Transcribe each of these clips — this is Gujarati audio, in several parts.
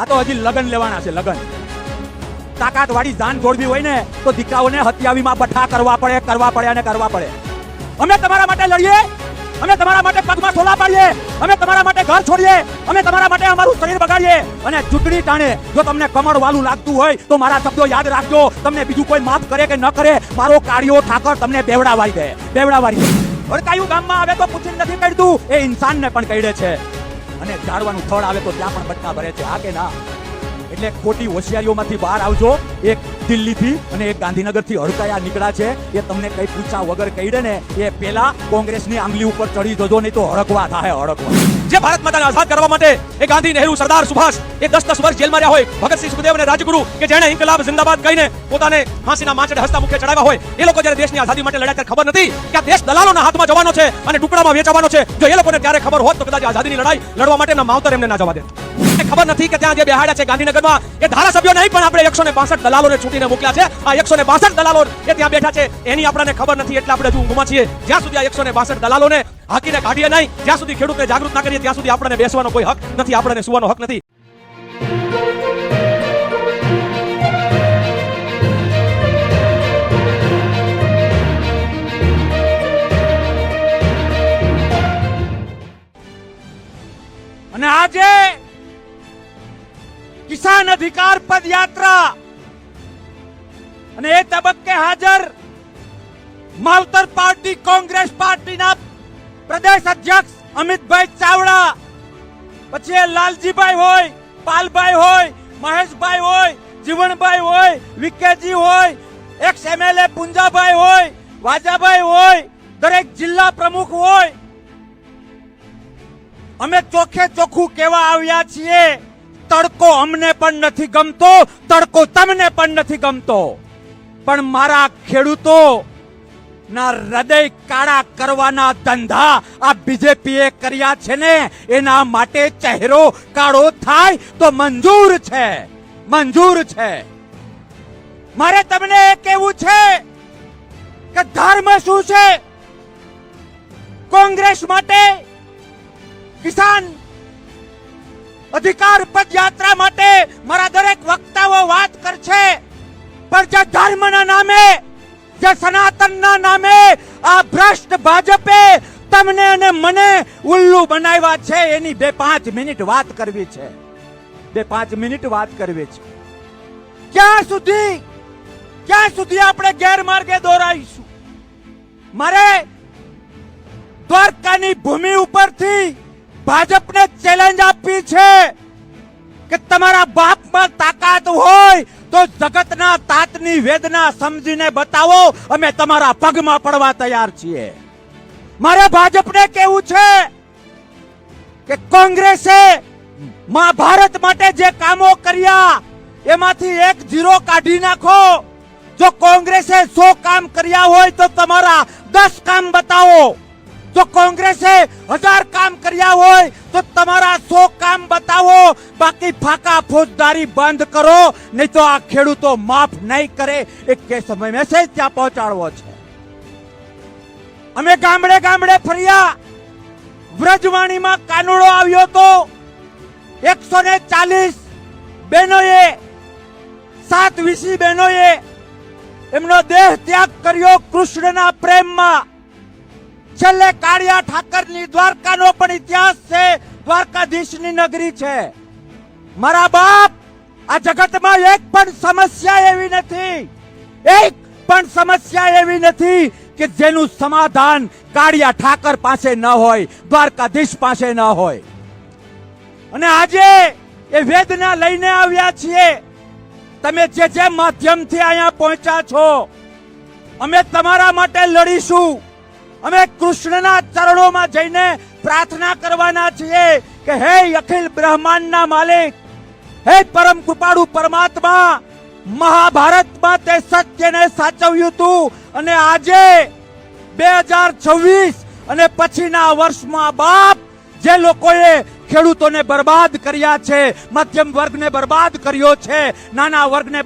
આ તો હજી લગન લેવાના છે. લગન તાકાત વાળી જાન જોડવી હોય ને તો દીકરાઓને હત્યાવીમાં બઠા કરવા પડે અને કરવા પડે. અમે તમારા માટે લડીએ, અમે તમારા માટે પગમાં સોલા પાડીએ, અમે તમારા માટે ઘર છોડીએ, અમે તમારા માટે અમારું શરીર બગાડીએ. અને ચૂંટણી ટાણે જો તમને કમળ વાલું લાગતું હોય તો મારા શબ્દો યાદ રાખજો. તમને બીજું કોઈ માફ કરે કે ન કરે, મારો કાળિયો ઠાકર તમને બેવડાવારી દે. હડકાયું ગામમાં આવે તો પૂછીને નથી કહેતું, એ ઇન્સાનને પણ કહે છે. અને ઝાડવાનું થડ આવે તો ત્યાં પણ બટકા ભરે છે. આ કે ના? એટલે ખોટી હોશિયારીઓમાંથી બહાર આવજો. એક દિલ્હીથી અને એક ગાંધીનગરથી હડકાયા નીકળ્યા છે, એ તમને કઈ પૂછા વગર કહી દે ને એ પેલા કોંગ્રેસની આંગળી ઉપર ચડી જજો, નહીં તો હડકવા થાય. હડકવા જે ભારત માતાને આઝાદ કરવા માટે એ ગાંધી, નહેરુ, સરદાર, સુભાષ એ 10-10 વર્ષ જેલમાં રહ્યા હોય, ભગતસિંહ, સુખદેવ અને રાજગુરુ કે જેણે ઇન્કલાબ જિંદાબાદ કહીને પોતાને ફાંસીના માંચડે હસતા મુખે ચડાવ્યા હોય, એ લોકો જ્યારે દેશની આઝાદી માટે લડ્યા ત્યારે ખબર નથી કે આ દેશ દલાલોના હાથમાં જવાનો છે અને ટુકડામાં વેચવાનો છે. જો એ લોકોને ત્યારે ખબર હોત તો કદાચ આઝાદીની લડાઈ લડવા માટે એમના માવતર એમને ના જવા દે. ખબર નથી કે ત્યાં જે બેહાડ્યા છે ગાંધીનગરમાં એ ધારાસભ્યો નહીં, પણ આપણે 162 દલાલોને છૂટીને મોકલ્યા છે. આ 162 દલાલો એ ત્યાં બેઠા છે, એની આપણને ખબર નથી. એટલે આપણે હજુ ઊંઘમાં છીએ. જ્યાં સુધી આ 162 દલાલોને હાકીને કાઢીએ નહીં, જ્યાં સુધી ખેડૂતને જાગૃત ના કરીએ, ત્યાં સુધી આપણને બેસવાનો કોઈ હક નથી, આપણને સુવાનો હક નથી. અને આજે કિસાન અધિકાર પદયાત્રા અને એ તબક્કે હાજર માવતર પાર્ટી કોંગ્રેસ પાર્ટીના પ્રદેશ અધ્યક્ષ અમિતભાઈ ચાવડા, પછી લાલજીભાઈ હોય, પાલભાઈ હોય, મહેશભાઈ હોય, જીવણભાઈ હોય, વિકેજી હોય, એક્સ MLA પુંજાભાઈ હોય, વાજાભાઈ હોય, દરેક જિલ્લા પ્રમુખ હોય. અમે ચોખ્ખે ચોખ્ખું કહેવા આવ્યા છીએ, તડકો અમને પણ નથી ગમતો, તડકો તમને પણ નથી ગમતો, પણ મારા ખેડૂતો ના હૃદય કાળા કરવાના ધંધા આ બીજેપીએ કર્યા છે ને, એના માટે ચહેરો કાળો થાય તો મંજૂર છે, મંજૂર છે. મારે તમને એ કહેવું છે કે ધર્મ શું છે. કોંગ્રેસ માટે કિસાન અધિકાર પદયાત્રા માટે મારા દરેક વક્તાઓ વાત કરશે, પણ જે ધર્મના નામે, જે સનાતનના નામે આ ભ્રષ્ટ ભાજપે તમને અને મને ઉલ્લુ બનાવ્યા છે, એની 2-5 મિનિટ વાત કરવી છે. 2-5 મિનિટ વાત કરવી છે. ક્યાં સુધી આપણે ગેરમાર્ગે દોરાઈશું? મારે દ્વારકાની ભૂમિ ઉપરથી ભાજપને ચેલેન્જ આપી છે કે તમારા બાપમાં તાકાત હોય તો જગતના તાતની વેદના સમજીને બતાવો, અમે તમારા પગમાં પડવા તૈયાર છીએ. મારે ભાજપને કહેવું છે કે કોંગ્રેસે મહાભારત માટે જે કામો કર્યા એમાંથી 1 0 કાઢી નાખો. જો કોંગ્રેસે 100 કામ કર્યા હોય તો તમારા 10 કામ બતાવો. જો કોંગ્રેસે 1000 કામ કર્યા હોય તો તમારા 100 કામ બતાવો. બાકી ફાકા ફોજદારી બંધ કરો, નહીં તો આ ખેડૂતો માફ નહીં કરે. એક મેસેજ ત્યાં પહોંચાડવો છે. અમે ગામડે ગામડે ફર્યા. વ્રજવાણીમાં કાનુડો આવ્યો તો 140 બહેનોએ, 7 વીસી બહેનોએ એમનો દેહ ત્યાગ કર્યો કૃષ્ણના પ્રેમમાં. છેલ્લે કાળિયા ઠાકરની દ્વારકાનો પણ ઇતિહાસ છે, દ્વારકાધીશની નગરી છે. મારા બાપ, આ જગતમાં એક પણ સમસ્યા એવી નથી કે જેનું સમાધાન કાળિયા ઠાકર પાસે ન હોય, દ્વારકાધીશ પાસે ન હોય. અને આજે એ વેદના લઈને આવ્યા છીએ. તમે જે માધ્યમથી અહીંયા પહોંચ્યા છો, અમે તમારા માટે લડીશું. અમે કૃષ્ણના ચરણોમાં જઈને પ્રાર્થના કરવાના છીએ કે હે અખિલ બ્રહ્માંડના માલિક, હે પરમ કૃપાળુ પરમાત્મા, મહાભારતમાં તે સત્યને સાચવ્યું હતું અને આજે 2026 અને પછીના વર્ષમાં બાપ, જે લોકોએ ખેડૂતોને બરબાદ કર્યા છે, મધ્યમ વર્ગને બરબાદ કર્યો છે, નાના વર્ગને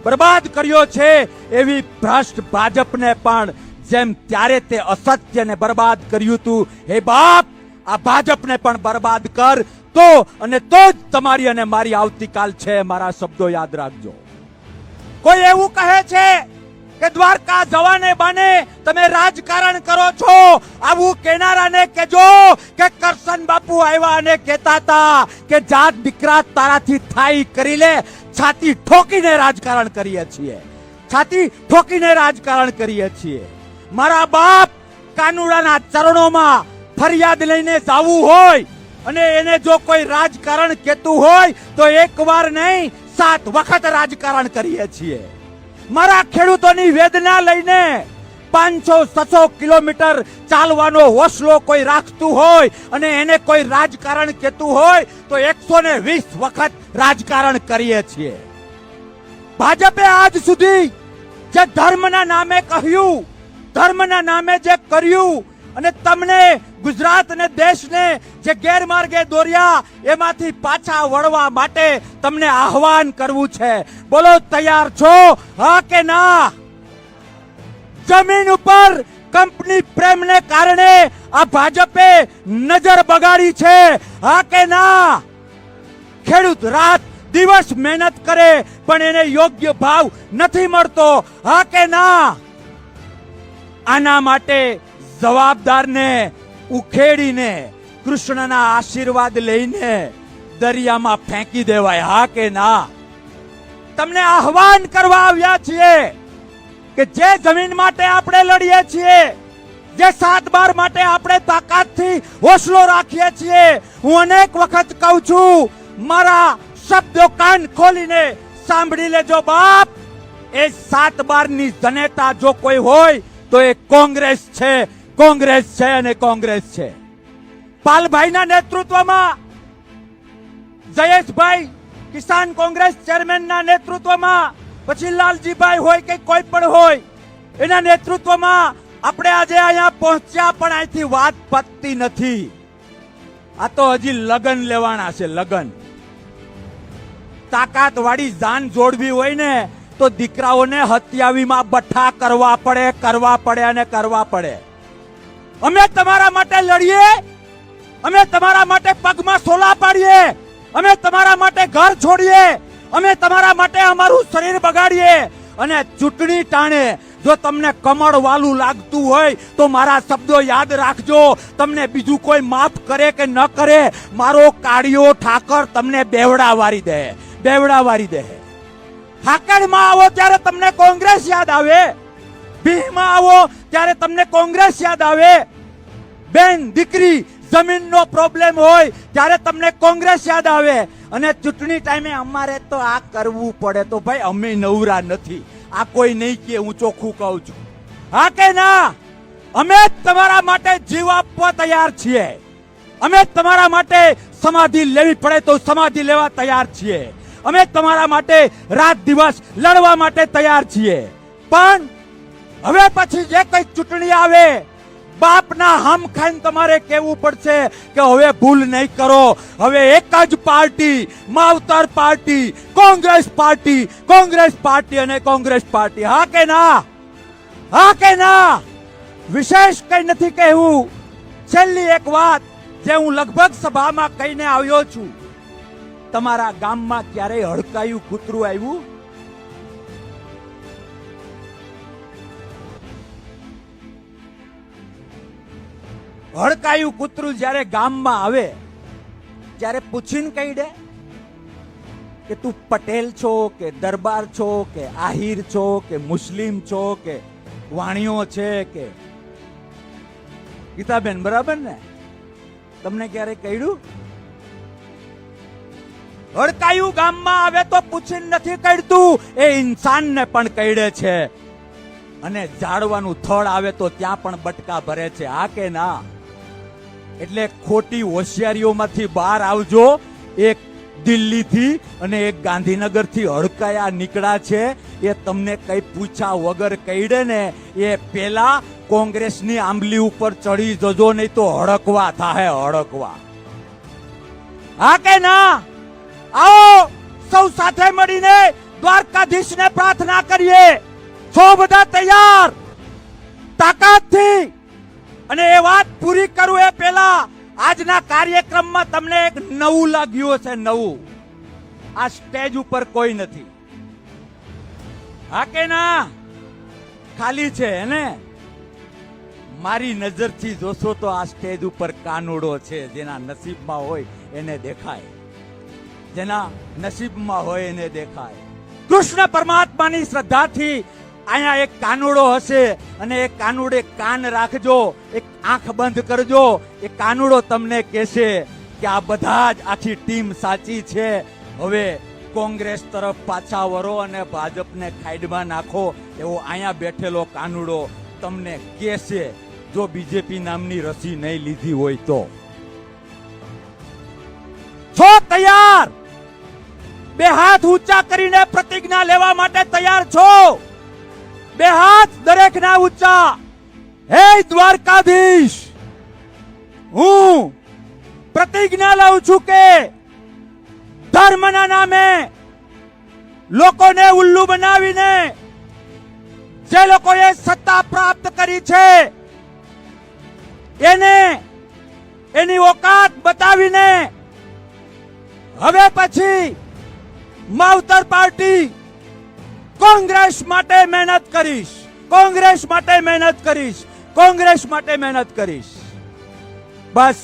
બરબાદ કર્યો છે, એવી ભ્રષ્ટ ભાજપને પણ જેમ ત્યારે તે અસત્યને બરબાદ કર્યું હતું, હે બાપ, આ ભાજપને પણ બરબાદ કર. તો અને તો જ તમારી અને મારી આવતીકાલ છે. મારા શબ્દો યાદ રાખજો. કોઈ એવું કહે છે કે દ્વારકા જવાને બાને તમે રાજકારણ કરો છો, આવું કેનારાને કેજો કે કરશન બાપુ આવ્યા અને કહેતા હતા કે જાત દીકરા તારાથી થાય કરી લે. છાતી ઠોકીને રાજકારણ કરીએ છીએ, છાતી ઠોકીને રાજકારણ કરીએ છીએ. મારા બાપ કાનુડાના ચરણોમાં ફરિયાદ લઈને જાવું હોય અને એને જો કોઈ રાજકારણ કહેતું હોય તો એક વાર નહીં 7 વખત રાજકારણ કરીએ છીએ. મારા ખેડૂતોની વેદના લઈને 500-600 કિલોમીટર ચાલવાનો હોસલો કોઈ રાખતું હોય અને એને કોઈ રાજકારણ કહેતું હોય તો 120 વખત રાજકારણ કરીએ છીએ. ભાજપે આજ સુધી જે ધર્મના નામે કહ્યું, ધર્મના નામે જે કર્યું અને તમને ગુજરાત અને દેશને જે ગેરમાર્ગે દોર્યા એમાંથી પાછા વળવા માટે તમને આહવાન કરવું છે. બોલો, તૈયાર છો? હા કે ના? જમીન ઉપર કંપની પ્રેમને કારણે આ ભાજપે નજર બગાડી છે. હા કે ના? ખેડૂત રાત દિવસ મહેનત કરે પણ એને યોગ્ય ભાવ નથી મળતો. હા કે ના? આના માટે જવાબદારને ઉખેડીને કૃષ્ણના આશીર્વાદ લઈને દરિયામાં ફેંકી દેવાય. હા કે ના? તમને આહવાન કરવા આવ્યા છીએ કે જે જમીન માટે આપણે લડીએ છીએ, જે 7 માટે આપણે તાકાતથી હોસલો રાખીએ છીએ, હું અનેક વખત કહું છું, મારા શબ્દો કાન ખોલીને સાંભળી લેજો બાપ. એ 7 ની જનેતા જો કોઈ હોય તો એ કોંગ્રેસ છે, કોંગ્રેસ છે અને કોંગ્રેસ છે. પાલભાઈના નેતૃત્વમાં, જયેશભાઈ કિસાન કોંગ્રેસ ચેરમેનના નેતૃત્વમાં, પછી લાલજીભાઈ હોય કે કોઈ પણ હોય એના નેતૃત્વમાં આપણે આજે અહીંયા પહોંચ્યા, પણ અહીંથી વાત પતતી નથી. આ તો હજી લગન લેવાના છે, લગન. તાકાત વાળી જાન જોડવી હોય ને તો દીકરાઓને હત્યાવીમાં બઠ્ઠા કરવા પડે અને કરવા પડે. અમે તમારા માટે લડીએ, અમે તમારા માટે પગમાં સોલા પાડીએ, અમે તમારા માટે ઘર છોડીએ, અમે તમારા માટે અમારું શરીર બગાડીએ અને ચૂંટણી ટાણે જો તમને કમળ વાલું લાગતું હોય તો મારા શબ્દો યાદ રાખજો. તમને બીજું કોઈ માફ કરે કે ન કરે, મારો કાળિયો ઠાકર તમને બેવડા વારી દે, બેવડા વારી દે. ઠાકરમાં આવો ત્યારે તમને કોંગ્રેસ યાદ આવે, ભીમાં આવો ત્યારે તમને કોંગ્રેસ યાદ આવે. બેન દીકરી જમીનનો પ્રોબ્લેમ હોય ત્યારે તમને કોંગ્રેસ યાદ આવે. અને ચૂંટણી ટાઈમે અમારે તો આ કરવું પડે. તો ભાઈ અમે નવરા નથી, આ કોઈ નહીં કે, હું ચોખ્ખું કહું છું. હા કે ના? અમે તમારા માટે જીવ આપવા તૈયાર છીએ. અમે તમારા માટે સમાધિ લેવી પડે તો સમાધિ લેવા તૈયાર છીએ. અમે તમારા માટે રાત દિવસ લડવા માટે તૈયાર છીએ. પણ હવે પછી જે કઈ ચૂંટણી આવે, બાપના હમ ખાઈને તમારે કહેવું પડશે કે હવે ભૂલ નહીં કરો, હવે એક જ પાર્ટી, માવતર party, Congress party, Congress party અને કોંગ્રેસ પાર્ટી. હા કે ના? હા કે ના? વિશેષ કઈ નથી કહેવું. છેલ્લી એક વાત જે હું લગભગ સભામાં કહીને આવ્યો છું, તમારા ગામમાં ક્યારેય હડકાયું કૂતરું આવ્યું? હડકાયું કૂતરું જ્યારે ગામમાં આવે ત્યારે પૂછીને કહી દે કે તું પટેલ છો કે દરબાર છો કે આહિર છો કે મુસ્લિમ છો કે વાણિયો છે કે. ગીતાબેન બરાબર ને? તમને ક્યારે કહ્યું? હડકાયું ગામમાં આવે તો પૂછીને નથી કહેતું, એ ઇન્સાનને પણ કહેડે છે. અને ઝાડવાનું થડ આવે તો ત્યાં પણ બટકા ભરે છે. હા કે ના? એટલે ખોટી હોશિયારીઓમાંથી બહાર આવજો. એક દિલ્હીથી અને એક ગાંધીનગરથી હડકાયા નીકળ્યા છે, એ તમને કઈ પૂછા વગર કહેડે ને એ પેલા કોંગ્રેસની આંબલી ઉપર ચડી જજો, નહીં તો હડકવા થાય, હડકવા. હા કે ના? આવો સૌ સાથે મળીને દ્વારકાધીશને પ્રાર્થના કરીએ. છો બધા તૈયાર? તાકાતથી. અને એ વાત પૂરી કરું એ પહેલા આજના કાર્યક્રમમાં તમને એક નવું લાગ્યું હશે, નવું. આ સ્ટેજ ઉપર કોઈ નથી. હા કે ના? ખાલી છે ને? મારી નજરથી જોશો તો આ સ્ટેજ ઉપર કાનુડો છે. જેના નસીબમાં હોય એને દેખાય, જેના નસીબમાં હોય એને દેખાય. કૃષ્ણ પરમાત્માની શ્રદ્ધાથી અહીંયા એક કાનુડો હશે અને એ કાનુડે કાન રાખજો, એક આંખ બંધ કરજો. એ કાનુડો તમને કહેશે કે આ બધા જ આખી ટીમ સાચી છે. હવે કોંગ્રેસ તરફ પાછા વરો અને ભાજપને ખાઈડમાં નાખો. એવો અહીંયા બેઠેલો કાનુડો તમને કહેશે, જો બીજેપી નામની રસી નહીં લીધી હોય તો. છો તૈયાર? બે હાથ ઊંચા કરીને પ્રતિજ્ઞા લેવા માટે તૈયાર છો? બે હાથ દરેકના ઊંચા. હે દ્વારકાધીશ, હું પ્રતિજ્ઞા લઉં છું કે ધર્મના નામે લોકોને ઉલ્લુ બનાવીને જે લોકોએ સત્તા પ્રાપ્ત કરી છે એને એની ઓકાત બતાવીને હવે પછી માવતર પાર્ટી કોંગ્રેસ માટે મહેનત કરીશ, કોંગ્રેસ માટે મહેનત કરીશ, કોંગ્રેસ માટે મહેનત કરીશ. બસ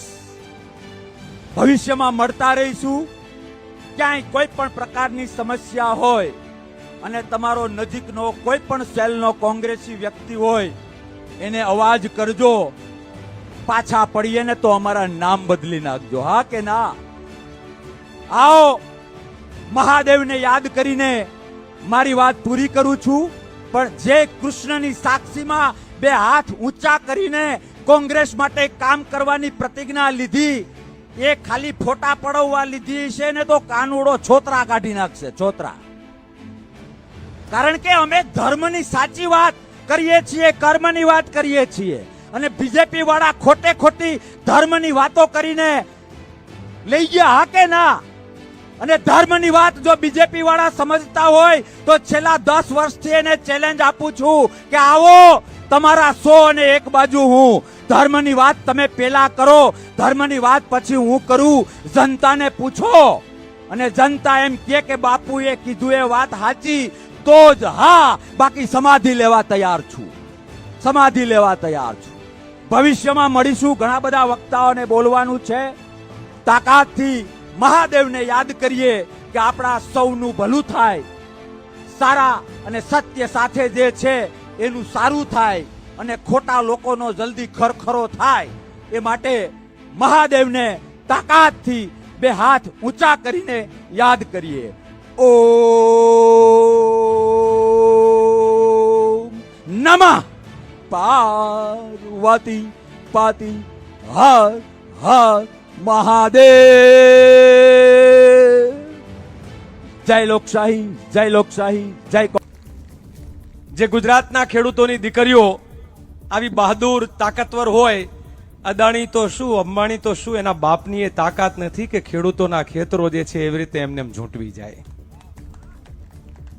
ભવિષ્યમાં મળતા રહીશું. ક્યાંય કોઈ પણ પ્રકારની સમસ્યા હોય અને તમારો નજીકનો કોઈ પણ સેલનો કોંગ્રેસી વ્યક્તિ હોય એને અવાજ કરજો. પાછા પડીએ ને તો અમારા નામ બદલી નાખજો. હા કે ના? આવો મહાદેવને યાદ કરીને મારી વાત પૂરી કરું છું. પણ જે કૃષ્ણની સાક્ષીમાં બે હાથ ઊંચા કરીને કોંગ્રેસ માટે કામ કરવાની પ્રતિજ્ઞા લીધી, એ ખાલી ફોટા પડાવવા લીધી છે ને તો કાનુડો છોતરા કાઢી નાખશે, છોતરા. કારણ કે અમે ધર્મની સાચી વાત કરીએ છીએ, કર્મની વાત કરીએ છીએ. અને બીજેપી વાળા ખોટે ખોટી ધર્મની વાતો કરીને લઈ ગયા. હા કે ના? અને ધર્મની વાત જો બીજેપી વાળા સમજતા હોય તો છેલ્લા 10 વર્ષથી એને ચેલેન્જ આપું છું કે આવો તમારા 100 અને એક બાજુ હું. ધર્મની વાત તમે પેલા કરો, ધર્મની વાત પછી હું કરું. જનતાને પૂછો અને જનતા એમ કે બાપુએ કીધું એ વાત સાચી તો જ હા, બાકી સમાધિ લેવા તૈયાર છું, સમાધિ લેવા તૈયાર છું. ભવિષ્યમાં મળીશું. ઘણા બધા વક્તાઓને બોલવાનું છે. તાકાતથી મહાદેવને યાદ કરીએ કે આપણા સૌનું ભલું થાય, સારા અને સત્ય સાથે જે છે એનું સારું થાય અને ખોટા લોકોનો જલ્દી ખરખરો થાય. એ માટે મહાદેવને તાકાતથી બે હાથ ઊંચા કરીને યાદ કરીએ. ઓમ નમઃ પાર્વતી પાતી હર હર મહાદેવ. જય લોકશાહી, જય લોકશાહી, જય. જે ગુજરાતના ખેડૂતોની દીકરીઓ આવી બહાદુર તાકાતવર હોય, અદાણી તો શું, અંબાણી તો શું, એના બાપની એ તાકાત નથી કે ખેડૂતોના ખેતરો જે છે એવી રીતે એમને ઝૂંટવી જાય.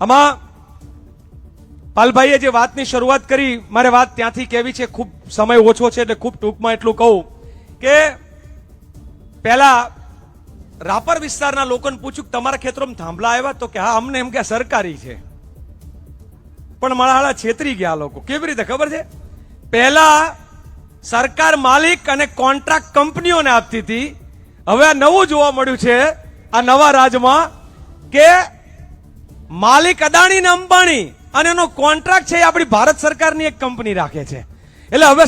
આમાં પાલભાઈએ જે વાતની શરૂઆત કરી, મારે વાત ત્યાંથી કેવી છે. ખૂબ સમય ઓછો છે એટલે ખૂબ ટૂંકમાં એટલું કહું કે પહેલા રાપર વિસ્તારના લોકોને પૂછ્યું કે તમારા ખેતરોમાં થાંભલા આવ્યા? તો કે હા, અમને એમ કે સરકારી છે. પણ મારા છેતરી ગયા લોકો. કેવી રીતે ખબર છે? પહેલા સરકાર માલિક અને કોન્ટ્રાક્ટ કંપનીઓને આપતી હતી. હવે આ નવું જોવા મળ્યું છે આ નવા રાજમાં કે માલિક અદાણી ને અંબાણી અને એનો કોન્ટ્રાક્ટ છે એ આપણી ભારત સરકારની એક કંપની રાખે છે. એટલે હવે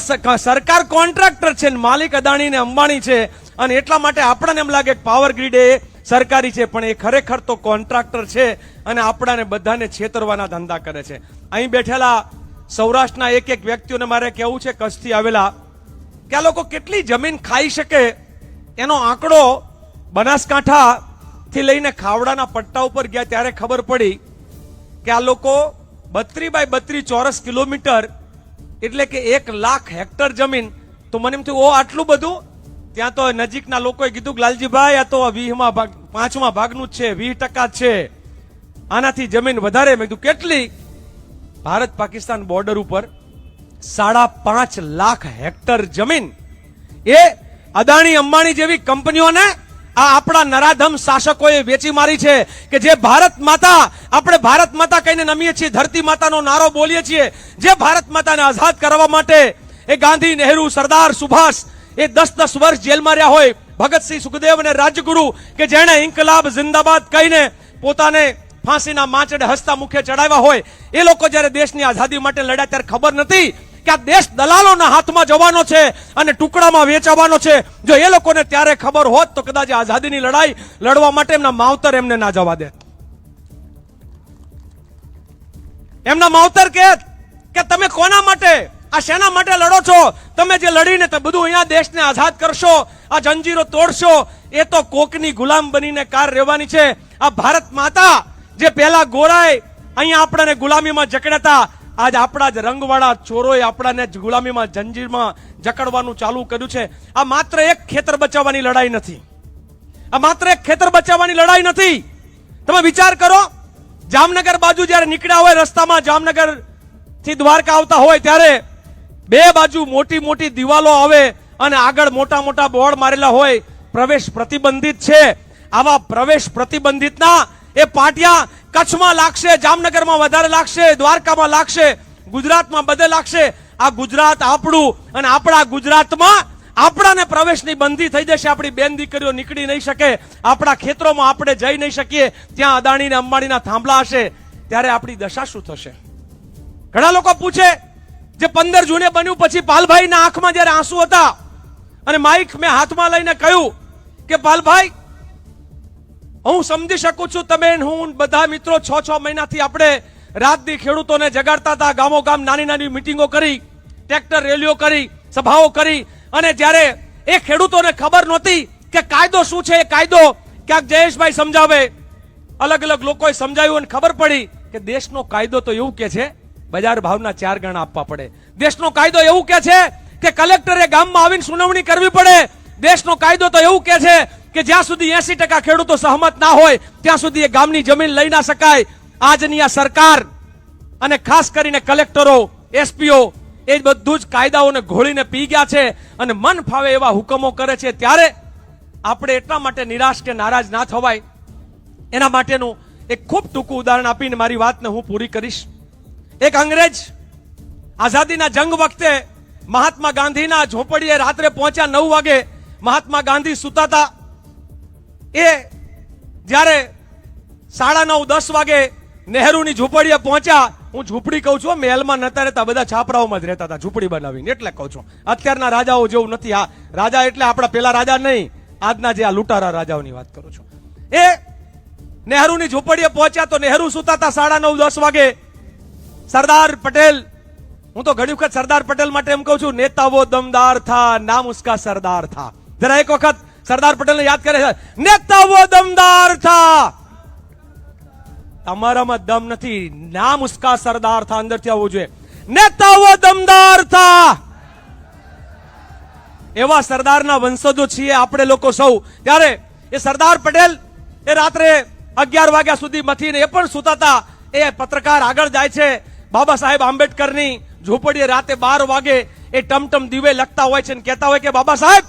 સરકાર કોન્ટ્રાક્ટર છે ને માલિક અદાણી ને અંબાણી છે. અને એટલા માટે આપણને એમ લાગે કે પાવર ગ્રીડ એ સરકારી છે, પણ એ ખરેખર તો કોન્ટ્રાક્ટર છે અને આપણાને બધાને છેતરવાના ધંધા કરે છે. અહીં બેઠેલા સૌરાષ્ટ્રના એક એક વ્યક્તિઓને મારે કહેવું છે, કચ્છથી આવેલા, કે આ લોકો કેટલી જમીન ખાઈ શકે એનો આંકડો બનાસકાંઠા થી લઈને ખાવડાના પટ્ટા ઉપર ગયા ત્યારે ખબર પડી કે આ લોકો 32 બાય 32 ચોરસ કિલોમીટર એટલે કે 1 લાખ હેક્ટર જમીન. તો મને એમ થયું, ઓ આટલું બધું. ત્યાં તો નજીકના લોકોએ કીધું કે લાલજીભાઈ આ તો 5મા ભાગનું જ છે, 20% છે, આનાથી જમીન વધારે. મેં કીધું કેટલી? ભારત પાકિસ્તાન બોર્ડર ઉપર 5.5 લાખ હેક્ટર જમીન. એ અદાણી અંબાણી જેવી કંપનીઓને આ આપણા નરાધમ શાસકોએ વેચી મારી છે કે જે ભારત માતા, આપણે ભારત માતા કહીને નમીએ છીએ, ધરતી માતાનો નારો બોલીએ છીએ, જે ભારત માતાને આઝાદ કરવા માટે એ ગાંધી, નહેરુ, સરદાર, સુભાષ એ 10-10 વર્ષ જેલમાં રહ્યા હોય, ભગતસિંહ, સુખદેવ અને રાજગુરુ કે જેણે ઇન્કલાબ જિંદાબાદ કહીને પોતાને ફાંસીના માંચડે હસતા મુખે ચડાવ્યા હોય, એ લોકો જ્યારે દેશની આઝાદી માટે લડ્યા ત્યારે ખબર નથી કે આ દેશ દલાલોના હાથમાં જવાનો છે અને ટુકડામાં વેચાવાનો છે. જો એ લોકોને ત્યારે ખબર હોત તો કદાચ આઝાદીની લડાઈ લડવા માટે એમના માવતર એમને ના જવા દે. એમના માવતર કે તમે કોના માટે, આ શેના માટે લડો છો? તમે જે લડીને બધું અહીંયા દેશને આઝાદ કરશો, આ જંજીરો તોડશો, એ તો કોકની ગુલામ બનીને કાર રહેવાની છે. આ ભારત માતા જે પહેલા ગોરાય અહીંયા આપણને ગુલામીમાં જકડતા, આજ આપણા જ રંગવાળા ચોરોએ આપણાને ગુલામીમાં, જંજીરમાં જકડવાનું ચાલુ કર્યું છે. આ માત્ર એક ખેતર બચાવવાની લડાઈ નથી. આ માત્ર એક ખેતર બચાવવાની લડાઈ નથી. તમે વિચાર કરો, જામનગર બાજુ જ્યારે નીકળ્યા હોય રસ્તામાં, જામનગર થી દ્વારકા આવતા હોય ત્યારે બે બાજુ મોટી મોટી દિવાલો આવે અને આગળ મોટા મોટા બોર્ડ મારેલા હોય, પ્રવેશ પ્રતિબંધિત છે. આવા પ્રવેશ પ્રતિબંધિતના એ પાટિયા કચ્છમાં લાગશે, જામનગરમાં વધારે લાગશે, દ્વારકામાં લાગશે, ગુજરાતમાં બધે લાગશે. આ ગુજરાત આપણું, અને આપણા ગુજરાતમાં આપણાને પ્રવેશની બંધી થઈ જશે. આપણી બેન દીકરીઓ નીકળી નહીં શકે, આપણા ખેતરોમાં આપણે જઈ નહીં શકીએ. ત્યાં અદાણી ને અંબાણીના થાંભલા હશે, ત્યારે આપણી દશા શું થશે? ઘણા લોકો પૂછે, જે 15 જૂને બન્યું પછી પાલભાઈના આંખમાં જ્યારે આંસુ હતા અને માઇક મેં હાથમાં લઈને કહ્યું કે પાલભાઈ, હું સમજી શકું છું, તમે હું બધા મિત્રો 6-6 મહિનાથી આપણે રાત દી ખેડૂતોને જગાડતા હતા, ગામો ગામ નાની નાની મિટિંગો કરી, ટ્રેક્ટર રેલીઓ કરી, સભાઓ કરી, અને જ્યારે એ ખેડૂતોને ખબર નહોતી કે કાયદો શું છે, એ કાયદો ક્યાંક જયેશભાઈ સમજાવે, અલગ અલગ લોકોએ સમજાવ્યું અને ખબર પડી કે દેશનો કાયદો તો એવું કે છે બજાર ભાવના 4 ગણા આપવા પડે. દેશનો કાયદો એવું કે છે કે કલેક્ટરે ગામમાં આવીને સુનાવણી કરવી પડે. દેશનો કાયદો તો એવું કે છે કે જ્યાં સુધી 80% ખેડૂતો સહમત ના હોય ત્યાં સુધી એ ગામની જમીન લઈ ના શકાય. આજની આ સરકાર અને ખાસ કરીને કલેક્ટરો, એસપીઓ એ બધું જ કાયદાઓને ઘોળીને પી ગયા છે અને મન ફાવે એવા હુકમો કરે છે. ત્યારે આપણે એટલા માટે નિરાશ કે નારાજ ના થવાય, એના માટેનું એક ખૂબ ટૂંકું ઉદાહરણ આપીને મારી વાતને હું પૂરી કરીશ. એક અંગ્રેજ આઝાદીના જંગ વખતે મહાત્મા ગાંધીના ઝોપડીએ રાત્રે પહોંચ્યા 9 વાગે. મહાત્મા ગાંધી સુતા હતા. એ જ્યારે 9:30-10 વાગે નહેરુની ઝૂંપડીએ પહોંચ્યા. હું ઝૂંપડી કહું છું, મહેલમાં નતા રહેતા, બધા છાપરાઓમાં જ રહેતા હતા ઝૂંપડી બનાવીને, એટલે કહું છું. અત્યારના રાજાઓ જેવું નથી. આ રાજા એટલે આપણા પેલા રાજા નહીં, આજના જે આ લૂંટારા રાજાઓની વાત કરું છું. એ નહેરુની ઝૂંપડીએ પહોંચ્યા તો નહેરુ સુતા હતા 9:30-10 વાગે. સરદાર પટેલ, હું તો ઘણી વખત સરદાર પટેલ માટે એમ કહું છું, નેતા વો દમદાર થા, નામ ઉસકા સરદાર થા. જરા એક વખત સરદાર પટેલને યાદ કરે છે. નેતા વો દમદાર થા. તમારામાં દમ નથી, નામ ઉસકા સરદાર થા અંદરથી આવવું જોઈએ. નેતા વો દમદાર થા. એવા સરદારના વંશજો છીએ આપણે લોકો સૌ. ત્યારે એ સરદાર પટેલ એ રાત્રે 11 વાગ્યા સુધી મથીને એ પણ સુતા હતા. એ પત્રકાર આગળ જાય છે. બાબા સાહેબ આંબેડકરની ઝૂંપડીએ રાતે 12 વાગે એ ટમટમ દીવે લખતા હોય છે અને કહેતા હોય કે બાબા સાહેબ,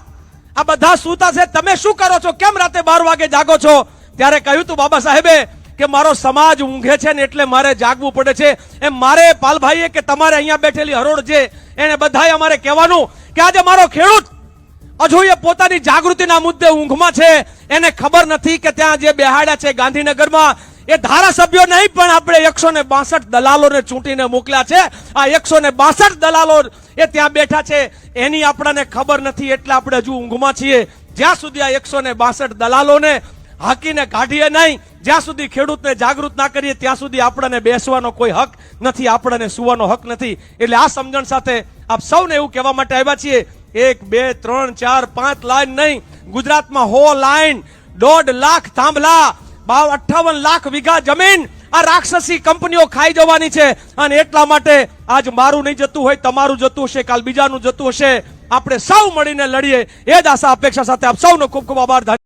આ બધા સૂતા છે, તમે શું કરો છો? કેમ રાતે 12 વાગે જાગો છો? ત્યારે કહ્યું તું બાબા સાહેબે કે મારો સમાજ ઊંઘે છે ને એટલે મારે જાગવું પડે છે. એમ મારે પાલભાઈએ કે તમારે અહીંયા બેઠેલી હરોળ છે એને બધાએ અમારે કહેવાનું કે આજે મારો ખેડૂત હજુ એ પોતાની જાગૃતિના મુદ્દે ઊંઘમાં છે. એને ખબર નથી કે ત્યાં જે બેહાડ્યા છે ગાંધીનગરમાં એ ધારાસભ્યો નહીં, પણ આપણે 162 દલાલોને ચૂંટીને મોકલ્યા છે. આ 162 દલાલો એ ત્યાં બેઠા છે, એની આપણને ખબર નથી, એટલે આપણે હજુ ઊંઘમાં છીએ. જ્યાં સુધી આ 162 દલાલોને હાકીને કાઢીએ નહીં, જ્યાં સુધી ખેડૂતને જાગૃત ના કરીએ, ત્યાં સુધી આપણને બેસવાનો કોઈ હક નથી, આપણને સુવાનો હક નથી. એટલે આ સમજણ સાથે આપ સૌને એવું કહેવા માટે આવ્યા છીએ, 1, 2, 3, 4, 5 લાઈન નહીં, ગુજરાતમાં 100 લાઈન, 1.5 લાખ થાંભલા, 58 લાખ વીઘા જમીન આ રાક્ષસી કંપનીઓ ખાઈ જવાની છે. અને એટલા માટે આજ મારું નહીં જતું હોય, તમારું જતું હશે, કાલ બીજાનું જતું હશે. આપણે સૌ મળીને લડીએ, એ જ આશા અપેક્ષા સાથે આપ સૌનો ખૂબ ખૂબ આભાર.